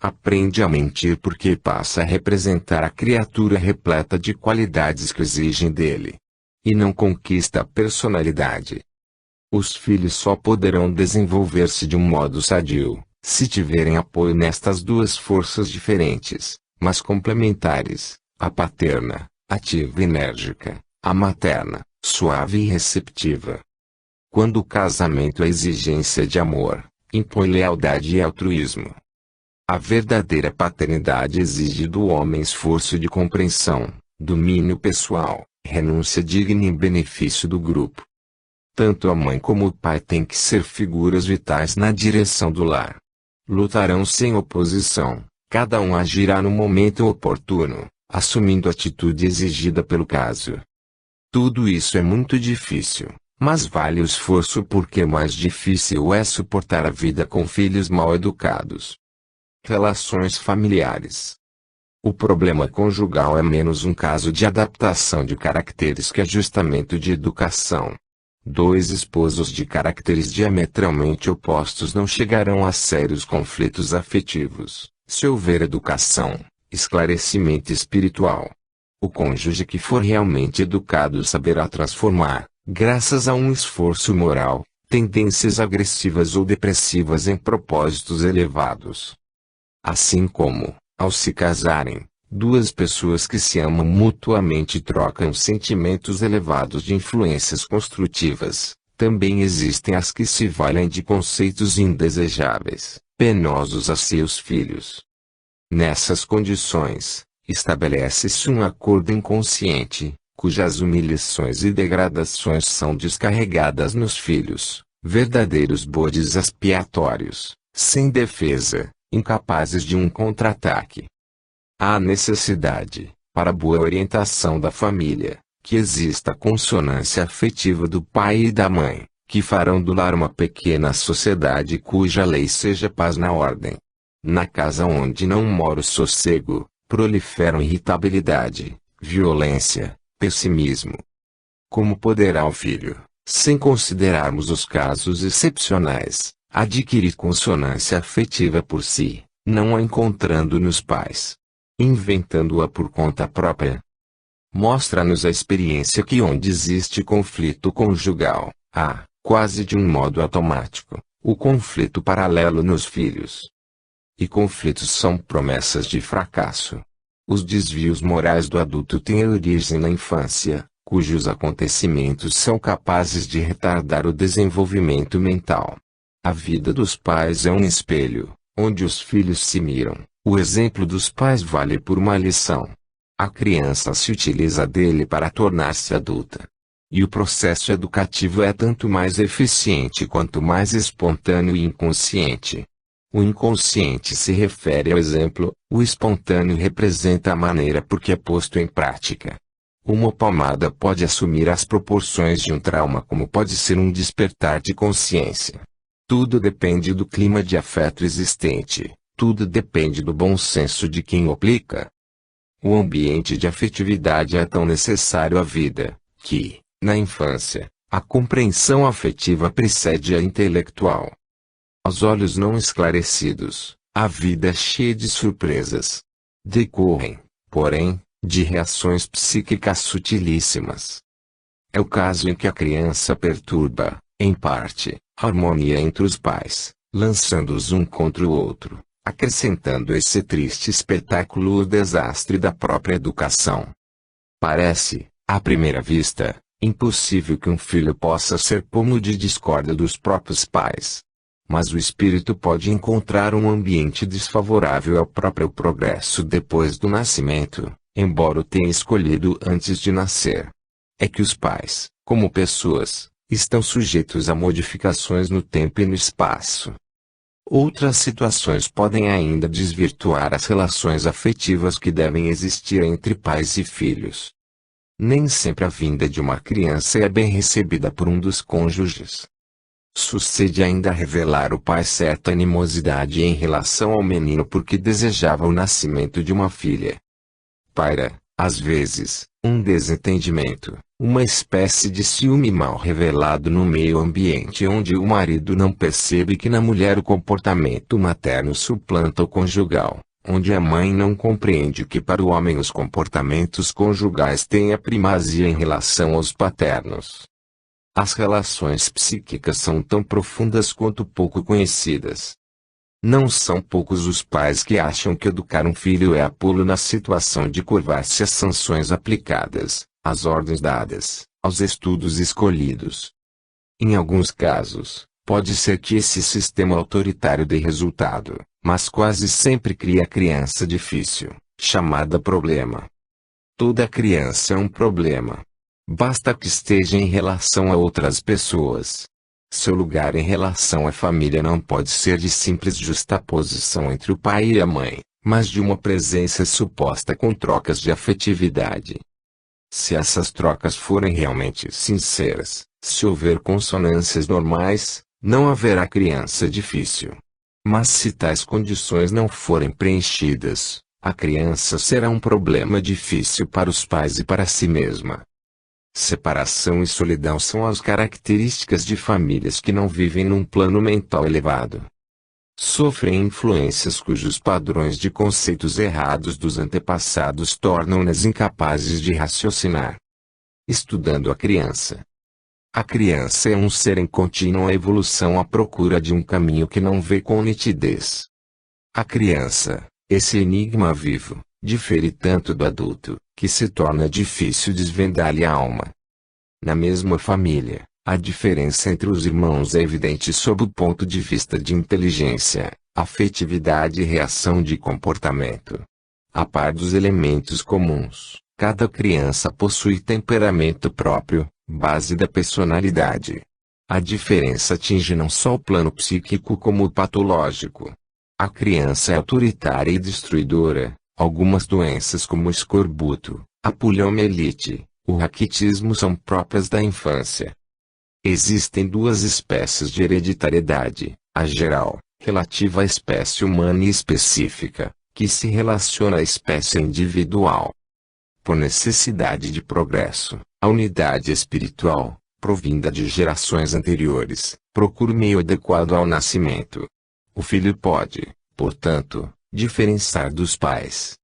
aprende a mentir porque passa a representar a criatura repleta de qualidades que exigem dele. E não conquista a personalidade. Os filhos só poderão desenvolver-se de um modo sadio, se tiverem apoio nestas duas forças diferentes, mas complementares: a paterna, ativa e enérgica; a materna, suave e receptiva. Quando o casamento é exigência de amor, impõe lealdade e altruísmo. A verdadeira paternidade exige do homem esforço de compreensão, domínio pessoal, renúncia digna em benefício do grupo. Tanto a mãe como o pai têm que ser figuras vitais na direção do lar. Lutarão sem oposição, cada um agirá no momento oportuno, assumindo a atitude exigida pelo caso. Tudo isso é muito difícil, Mas vale o esforço porque mais difícil é suportar a vida com filhos mal educados. Relações familiares. O problema conjugal é menos um caso de adaptação de caracteres que ajustamento de educação. Dois esposos de caracteres diametralmente opostos não chegarão a sérios conflitos afetivos, se houver educação, esclarecimento espiritual. O cônjuge que for realmente educado saberá transformar, graças a um esforço moral, tendências agressivas ou depressivas em propósitos elevados. Assim como, ao se casarem, duas pessoas que se amam mutuamente trocam sentimentos elevados de influências construtivas, também existem as que se valem de conceitos indesejáveis, penosos a seus filhos. Nessas condições, estabelece-se um acordo inconsciente, cujas humilhações e degradações são descarregadas nos filhos, verdadeiros bodes expiatórios, sem defesa, incapazes de um contra-ataque. Há necessidade, para a boa orientação da família, que exista a consonância afetiva do pai e da mãe, que farão do lar uma pequena sociedade cuja lei seja paz na ordem. Na casa onde não mora o sossego, proliferam irritabilidade, violência, pessimismo. Como poderá o filho, sem considerarmos os casos excepcionais, adquirir consonância afetiva por si, não a encontrando nos pais, inventando-a por conta própria? Mostra-nos a experiência que onde existe conflito conjugal, há, quase de um modo automático, o conflito paralelo nos filhos. E conflitos são promessas de fracasso. Os desvios morais do adulto têm origem na infância, cujos acontecimentos são capazes de retardar o desenvolvimento mental. A vida dos pais é um espelho, onde os filhos se miram. O exemplo dos pais vale por uma lição. A criança se utiliza dele para tornar-se adulta. E o processo educativo é tanto mais eficiente quanto mais espontâneo e inconsciente. O inconsciente se refere ao exemplo, o espontâneo representa a maneira por que é posto em prática. Uma palmada pode assumir as proporções de um trauma como pode ser um despertar de consciência. Tudo depende do clima de afeto existente, tudo depende do bom senso de quem o aplica. O ambiente de afetividade é tão necessário à vida, que, na infância, a compreensão afetiva precede a intelectual. Aos olhos não esclarecidos, a vida é cheia de surpresas. Decorrem, porém, de reações psíquicas sutilíssimas. É o caso em que a criança perturba, em parte, a harmonia entre os pais, lançando-os um contra o outro, acrescentando esse triste espetáculo o desastre da própria educação. Parece, à primeira vista, impossível que um filho possa ser pomo de discórdia dos próprios pais. Mas o espírito pode encontrar um ambiente desfavorável ao próprio progresso depois do nascimento, embora o tenha escolhido antes de nascer. É que os pais, como pessoas, estão sujeitos a modificações no tempo e no espaço. Outras situações podem ainda desvirtuar as relações afetivas que devem existir entre pais e filhos. Nem sempre a vinda de uma criança é bem recebida por um dos cônjuges. Sucede ainda revelar o pai certa animosidade em relação ao menino porque desejava o nascimento de uma filha. Paira, às vezes, um desentendimento, uma espécie de ciúme mal revelado no meio ambiente onde o marido não percebe que na mulher o comportamento materno suplanta o conjugal, onde a mãe não compreende que para o homem os comportamentos conjugais têm a primazia em relação aos paternos. As relações psíquicas são tão profundas quanto pouco conhecidas. Não são poucos os pais que acham que educar um filho é pô-lo na situação de curvar-se às sanções aplicadas, às ordens dadas, aos estudos escolhidos. Em alguns casos, pode ser que esse sistema autoritário dê resultado, mas quase sempre cria criança difícil, chamada problema. Toda criança é um problema. Basta que esteja em relação a outras pessoas. Seu lugar em relação à família não pode ser de simples justaposição entre o pai e a mãe, mas de uma presença suposta com trocas de afetividade. Se essas trocas forem realmente sinceras, Se houver consonâncias normais, não haverá criança difícil. Mas se tais condições não forem preenchidas, a criança será um problema difícil para os pais e para si mesma. Separação e solidão são as características de famílias que não vivem num plano mental elevado. Sofrem influências cujos padrões de conceitos errados dos antepassados tornam-nas incapazes de raciocinar. Estudando a criança. A criança é um ser em contínua evolução à procura de um caminho que não vê com nitidez. A criança, esse enigma vivo, difere tanto do adulto, que se torna difícil desvendar-lhe a alma. Na mesma família, a diferença entre os irmãos é evidente sob o ponto de vista de inteligência, afetividade e reação de comportamento. A par dos elementos comuns, cada criança possui temperamento próprio, base da personalidade. A diferença atinge não só o plano psíquico como o patológico. A criança é autoritária e destruidora. Algumas doenças como o escorbuto, a poliomielite, o raquitismo são próprias da infância. Existem duas espécies de hereditariedade, a geral, relativa à espécie humana e específica, que se relaciona à espécie individual. Por necessidade de progresso, a unidade espiritual, provinda de gerações anteriores, procura o meio adequado ao nascimento. O filho pode, portanto, diferenciar dos pais.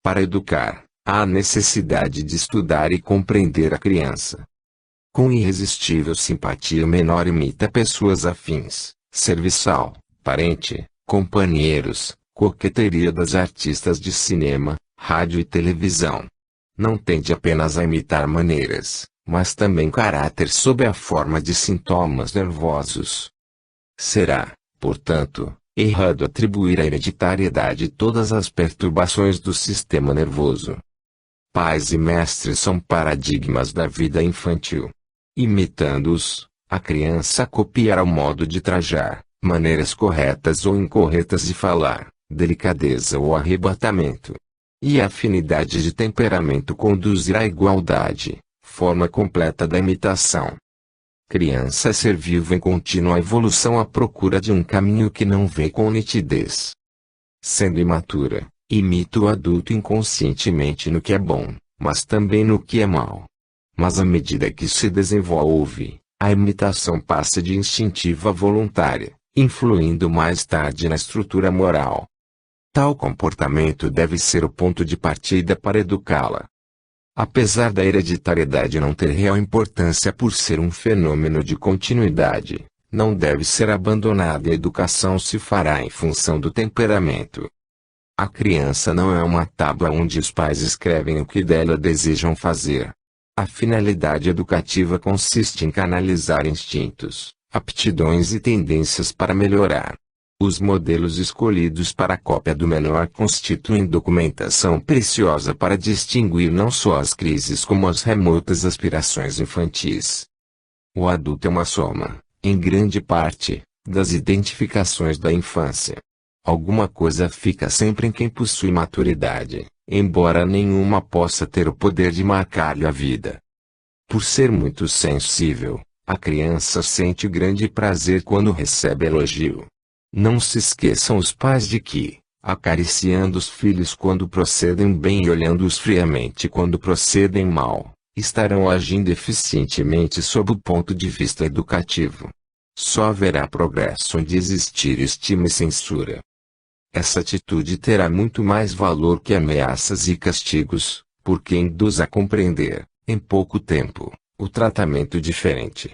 Para educar, há a necessidade de estudar e compreender a criança. Com irresistível simpatia o menor imita pessoas afins, serviçal, parente, companheiros, coqueteria das artistas de cinema, rádio e televisão. Não tende apenas a imitar maneiras, mas também caráter sob a forma de sintomas nervosos. Será, portanto, errado atribuir à hereditariedade todas as perturbações do sistema nervoso. Pais e mestres são paradigmas da vida infantil. Imitando-os, a criança copiará o modo de trajar, maneiras corretas ou incorretas de falar, delicadeza ou arrebatamento. E a afinidade de temperamento conduzirá à igualdade, forma completa da imitação. Criança é ser vivo em contínua evolução à procura de um caminho que não vê com nitidez. Sendo imatura, imita o adulto inconscientemente no que é bom, mas também no que é mal. Mas à medida que se desenvolve, a imitação passa de instintiva a voluntária, influindo mais tarde na estrutura moral. Tal comportamento deve ser o ponto de partida para educá-la. Apesar da hereditariedade não ter real importância por ser um fenômeno de continuidade, não deve ser abandonada e a educação se fará em função do temperamento. A criança não é uma tábua onde os pais escrevem o que dela desejam fazer. A finalidade educativa consiste em canalizar instintos, aptidões e tendências para melhorar. Os modelos escolhidos para a cópia do menor constituem documentação preciosa para distinguir não só as crises como as remotas aspirações infantis. O adulto é uma soma, em grande parte, das identificações da infância. Alguma coisa fica sempre em quem possui maturidade, embora nenhuma possa ter o poder de marcar-lhe a vida. Por ser muito sensível, a criança sente grande prazer quando recebe elogio. Não se esqueçam os pais de que, acariciando os filhos quando procedem bem e olhando-os friamente quando procedem mal, estarão agindo eficientemente sob o ponto de vista educativo. Só haverá progresso onde existir estima e censura. Essa atitude terá muito mais valor que ameaças e castigos, porque induz a compreender, em pouco tempo, o tratamento diferente.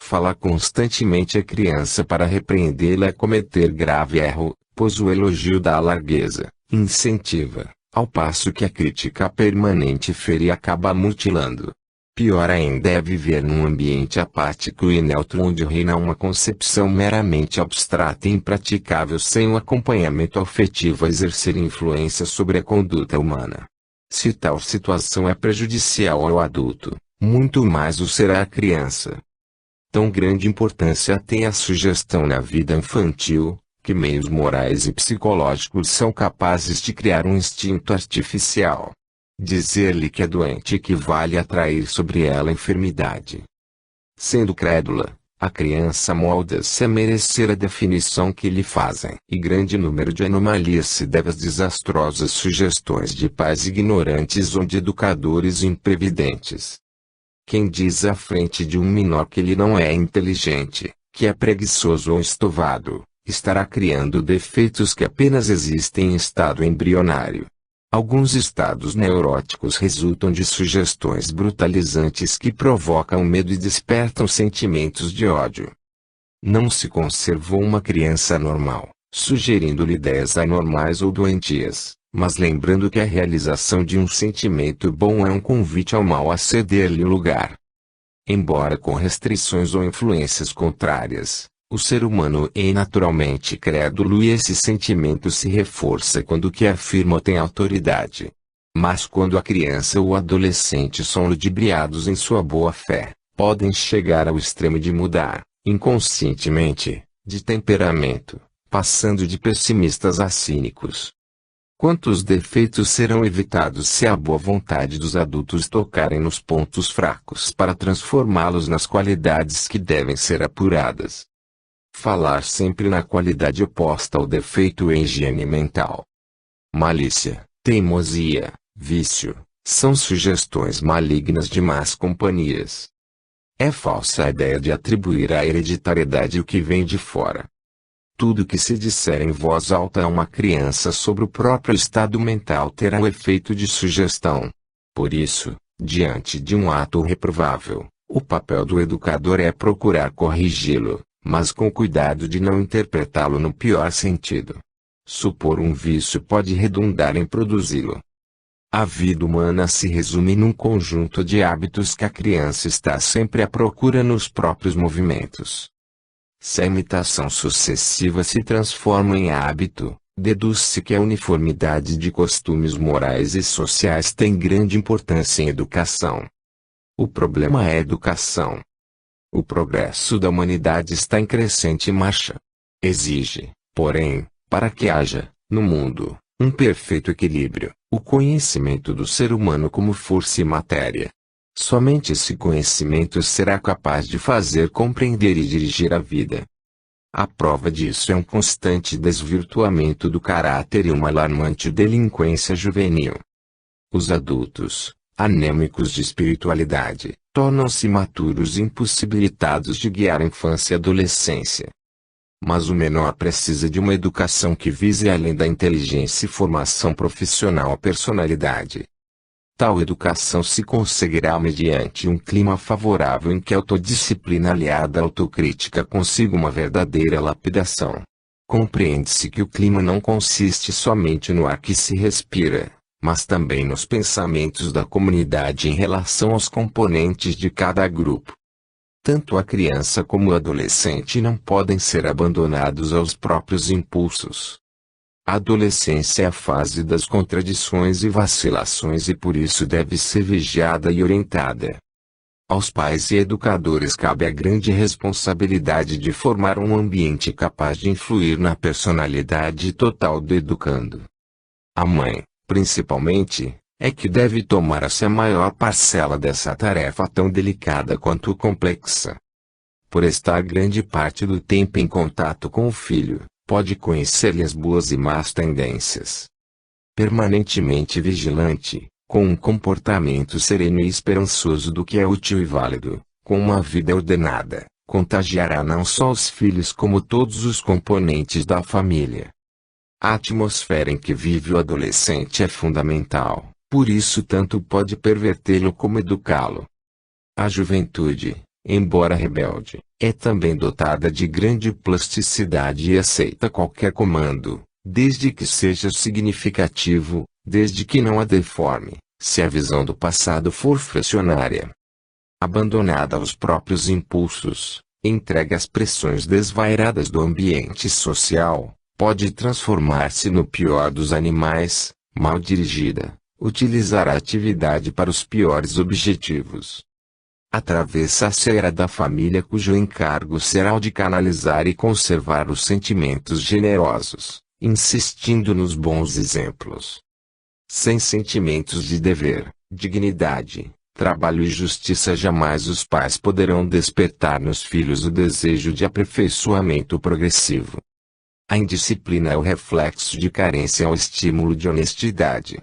Fala constantemente a criança para repreendê-la a cometer grave erro, pois o elogio dá largueza, incentiva, ao passo que a crítica permanente fere e acaba mutilando. Pior ainda é viver num ambiente apático e neutro onde reina uma concepção meramente abstrata e impraticável sem o acompanhamento afetivo a exercer influência sobre a conduta humana. Se tal situação é prejudicial ao adulto, muito mais o será à criança. Tão grande importância tem a sugestão na vida infantil, que meios morais e psicológicos são capazes de criar um instinto artificial. Dizer-lhe que é doente equivale a atrair sobre ela a enfermidade. Sendo crédula, a criança molda-se a merecer a definição que lhe fazem. E grande número de anomalias se deve às desastrosas sugestões de pais ignorantes ou de educadores imprevidentes. Quem diz à frente de um menor que ele não é inteligente, que é preguiçoso ou estovado, estará criando defeitos que apenas existem em estado embrionário. Alguns estados neuróticos resultam de sugestões brutalizantes que provocam medo e despertam sentimentos de ódio. Não se conservou uma criança normal, sugerindo-lhe ideias anormais ou doentias, mas lembrando que a realização de um sentimento bom é um convite ao mal a ceder-lhe lugar. Embora com restrições ou influências contrárias, o ser humano é naturalmente crédulo e esse sentimento se reforça quando o que afirma tem autoridade. Mas quando a criança ou o adolescente são ludibriados em sua boa-fé, podem chegar ao extremo de mudar, inconscientemente, de temperamento, passando de pessimistas a cínicos. Quantos defeitos serão evitados se a boa vontade dos adultos tocarem nos pontos fracos para transformá-los nas qualidades que devem ser apuradas? Falar sempre na qualidade oposta ao defeito é higiene mental. Malícia, teimosia, vício, são sugestões malignas de más companhias. É falsa a ideia de atribuir à hereditariedade o que vem de fora. Tudo que se disser em voz alta a uma criança sobre o próprio estado mental terá o efeito de sugestão. Por isso, diante de um ato reprovável, o papel do educador é procurar corrigi-lo, mas com cuidado de não interpretá-lo no pior sentido. Supor um vício pode redundar em produzi-lo. A vida humana se resume num conjunto de hábitos que a criança está sempre à procura nos próprios movimentos. Se a imitação sucessiva se transforma em hábito, deduz-se que a uniformidade de costumes morais e sociais tem grande importância em educação. O problema é a educação. O progresso da humanidade está em crescente marcha. Exige, porém, para que haja, no mundo, um perfeito equilíbrio, o conhecimento do ser humano como força e matéria. Somente esse conhecimento será capaz de fazer compreender e dirigir a vida. A prova disso é um constante desvirtuamento do caráter e uma alarmante delinquência juvenil. Os adultos, anêmicos de espiritualidade, tornam-se maturos e impossibilitados de guiar a infância e adolescência. Mas o menor precisa de uma educação que vise além da inteligência e formação profissional a personalidade. Tal educação se conseguirá mediante um clima favorável em que a autodisciplina aliada à autocrítica consiga uma verdadeira lapidação. Compreende-se que o clima não consiste somente no ar que se respira, mas também nos pensamentos da comunidade em relação aos componentes de cada grupo. Tanto a criança como o adolescente não podem ser abandonados aos próprios impulsos. A adolescência é a fase das contradições e vacilações e por isso deve ser vigiada e orientada. Aos pais e educadores cabe a grande responsabilidade de formar um ambiente capaz de influir na personalidade total do educando. A mãe, principalmente, é que deve tomar-se a maior parcela dessa tarefa tão delicada quanto complexa. Por estar grande parte do tempo em contato com o filho, pode conhecer-lhe as boas e más tendências. Permanentemente vigilante, com um comportamento sereno e esperançoso do que é útil e válido, com uma vida ordenada, contagiará não só os filhos como todos os componentes da família. A atmosfera em que vive o adolescente é fundamental, por isso tanto pode pervertê-lo como educá-lo. A juventude, embora rebelde, é também dotada de grande plasticidade e aceita qualquer comando, desde que seja significativo, desde que não a deforme, se a visão do passado for fracionária. Abandonada aos próprios impulsos, entregue às pressões desvairadas do ambiente social, pode transformar-se no pior dos animais, mal dirigida, utilizar a atividade para os piores objetivos. Atravessa-se a era da família cujo encargo será o de canalizar e conservar os sentimentos generosos, insistindo nos bons exemplos. Sem sentimentos de dever, dignidade, trabalho e justiça. Jamais os pais poderão despertar nos filhos o desejo de aperfeiçoamento progressivo. A indisciplina é o reflexo de carência ao estímulo de honestidade.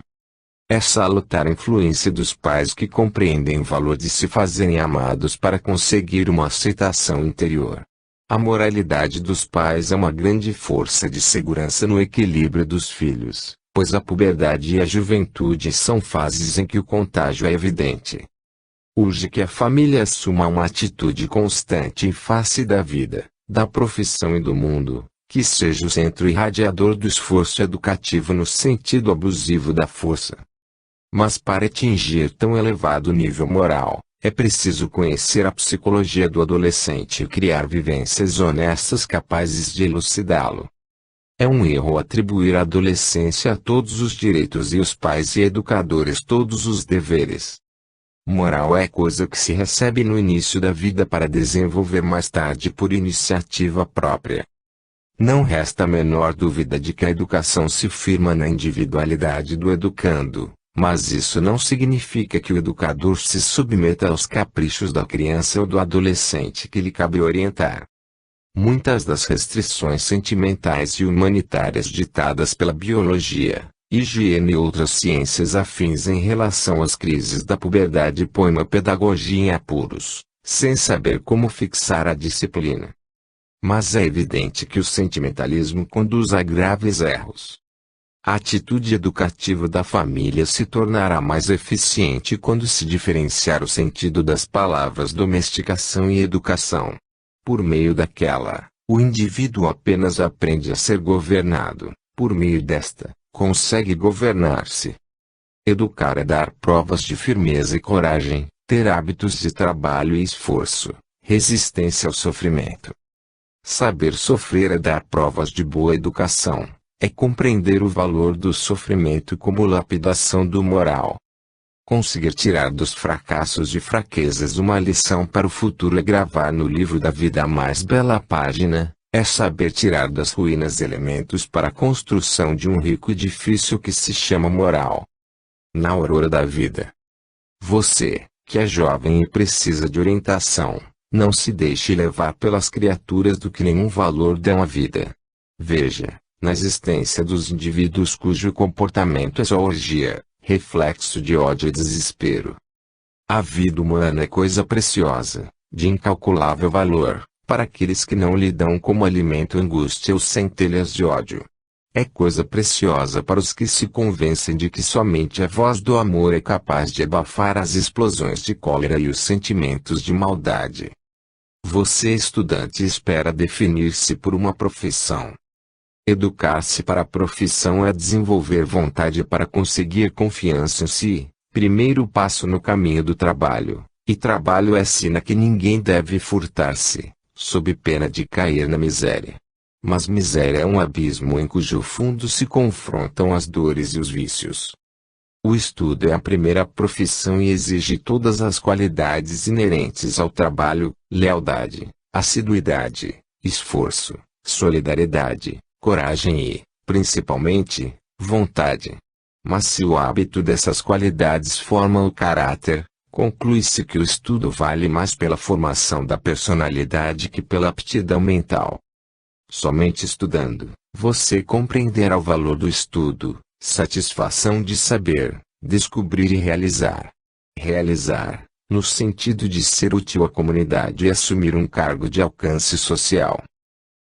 É salutar a influência dos pais que compreendem o valor de se fazerem amados para conseguir uma aceitação interior. A moralidade dos pais é uma grande força de segurança no equilíbrio dos filhos, pois a puberdade e a juventude são fases em que o contágio é evidente. Urge que a família assuma uma atitude constante em face da vida, da profissão e do mundo, que seja o centro irradiador do esforço educativo no sentido abusivo da força. Mas para atingir tão elevado nível moral, é preciso conhecer a psicologia do adolescente e criar vivências honestas capazes de elucidá-lo. É um erro atribuir à adolescência todos os direitos e os pais e educadores todos os deveres. Moral é coisa que se recebe no início da vida para desenvolver mais tarde por iniciativa própria. Não resta a menor dúvida de que a educação se firma na individualidade do educando, mas isso não significa que o educador se submeta aos caprichos da criança ou do adolescente que lhe cabe orientar. Muitas das restrições sentimentais e humanitárias ditadas pela biologia, higiene e outras ciências afins em relação às crises da puberdade põem a pedagogia em apuros, sem saber como fixar a disciplina. Mas é evidente que o sentimentalismo conduz a graves erros. A atitude educativa da família se tornará mais eficiente quando se diferenciar o sentido das palavras domesticação e educação. Por meio daquela, o indivíduo apenas aprende a ser governado, por meio desta, consegue governar-se. Educar é dar provas de firmeza e coragem, ter hábitos de trabalho e esforço, resistência ao sofrimento. Saber sofrer é dar provas de boa educação, é compreender o valor do sofrimento como lapidação do moral. Conseguir tirar dos fracassos e fraquezas uma lição para o futuro é gravar no livro da vida a mais bela página, é saber tirar das ruínas elementos para a construção de um rico edifício que se chama moral. Na aurora da vida. Você, que é jovem e precisa de orientação, não se deixe levar pelas criaturas do que nenhum valor dão à vida. Veja, na existência dos indivíduos cujo comportamento é só orgia, reflexo de ódio e desespero. A vida humana é coisa preciosa, de incalculável valor, para aqueles que não lhe dão como alimento angústia ou centelhas de ódio. É coisa preciosa para os que se convencem de que somente a voz do amor é capaz de abafar as explosões de cólera e os sentimentos de maldade. Você, estudante, espera definir-se por uma profissão. Educar-se para a profissão é desenvolver vontade para conseguir confiança em si, primeiro passo no caminho do trabalho, e trabalho é sina que ninguém deve furtar-se, sob pena de cair na miséria. Mas miséria é um abismo em cujo fundo se confrontam as dores e os vícios. O estudo é a primeira profissão e exige todas as qualidades inerentes ao trabalho: lealdade, assiduidade, esforço, solidariedade, coragem e, principalmente, vontade. Mas se o hábito dessas qualidades forma o caráter, conclui-se que o estudo vale mais pela formação da personalidade que pela aptidão mental. Somente estudando, você compreenderá o valor do estudo, satisfação de saber, descobrir e realizar. Realizar, no sentido de ser útil à comunidade e assumir um cargo de alcance social.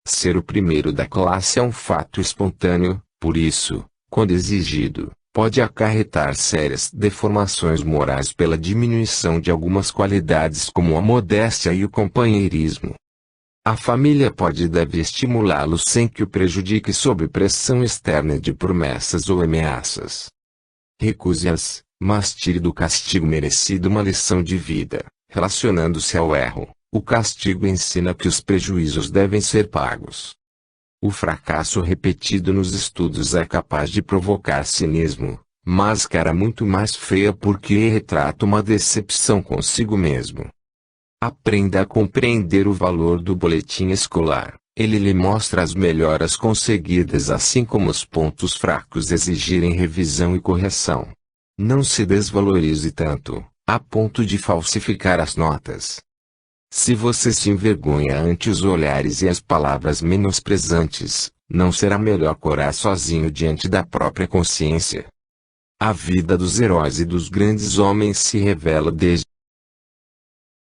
Ser o primeiro da classe é um fato espontâneo, por isso, quando exigido, pode acarretar sérias deformações morais pela diminuição de algumas qualidades como a modéstia e o companheirismo. A família pode e deve estimulá-lo sem que o prejudique sob pressão externa de promessas ou ameaças. Recuse-as, mas tire do castigo merecido uma lição de vida, relacionando-se ao erro. O castigo ensina que os prejuízos devem ser pagos. O fracasso repetido nos estudos é capaz de provocar cinismo, mas cara muito mais feia porque retrata uma decepção consigo mesmo. Aprenda a compreender o valor do boletim escolar. Ele lhe mostra as melhoras conseguidas assim como os pontos fracos exigirem revisão e correção. Não se desvalorize tanto, a ponto de falsificar as notas. Se você se envergonha ante os olhares e as palavras menosprezantes, não será melhor corar sozinho diante da própria consciência. A vida dos heróis e dos grandes homens se revela desde